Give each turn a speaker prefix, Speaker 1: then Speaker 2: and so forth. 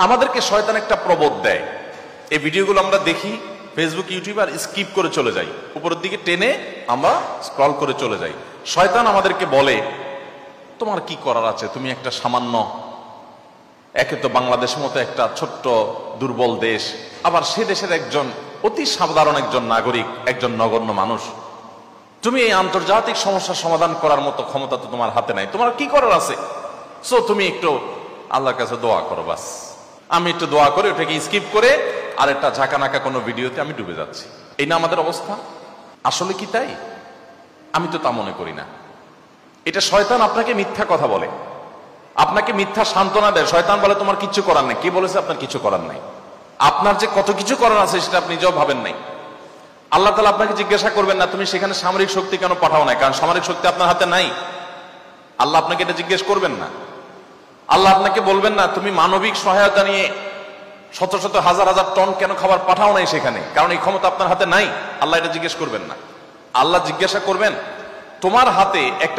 Speaker 1: আমাদেরকে শয়তান একটা প্রবোধ দেয়, এই ভিডিওগুলো আমরা দেখি ফেসবুক ইউটিউব আর স্কিপ করে চলে যাই, উপরের দিকে টেনে আমরা স্ক্রল করে চলে যাই। শয়তান আমাদেরকে বলে তোমার কি করার আছে, তুমি একটা সামান্য, একে তো বাংলাদেশের মতো একটা ছোট্ট দুর্বল দেশ, আবার সে দেশের একজন অতি সাধারণ একজন নাগরিক, একজন নগণ্য মানুষ, তুমি এই আন্তর্জাতিক সমস্যার সমাধান করার মতো ক্ষমতা তো তোমার হাতে নাই, তোমার কি করার আছে? সো তুমি একটু আল্লাহর কাছে দোয়া করো, বাস। আমি একটু দোয়া করে ওটাকে স্কিপ করে আর একটা ঝাঁকানাকা কোনো ভিডিওতে আমি ডুবে যাচ্ছি। এই না আমাদের অবস্থা? আসলে কি তাই? আমি তো তা মনে করি না। এটা শয়তান আপনাকে মিথ্যা কথা বলে, আপনাকে মিথ্যা সান্ত্বনা দেয়। শয়তান বলে তোমার কিচ্ছু করার নাই। কে বলেছে আপনার কিছু করার নাই? আপনার যে কত কিছু করার আছে সেটা আপনি নিজেও ভাবেন নাই। আল্লাহ তাআলা আপনাকে জিজ্ঞাসা করবেন না তুমি সেখানে সামরিক শক্তি কেন পাঠাও নাই, কারণ সামরিক শক্তি আপনার হাতে নাই। আল্লাহ আপনাকে এটা জিজ্ঞেস করবেন না। আল্লাহ আপনাকে বলবেন না তুমি মানবিক সহায়তা নিয়ে শত শত হাজার হাজার টন কেন খাবার পাঠাও নাই সেখানে, কারণ এই ক্ষমতা আপনার হাতে নাই। আল্লাহ এটা জিজ্ঞেস করবেন না। আল্লাহ জিজ্ঞাসা করবেন তোমার হাতে একটা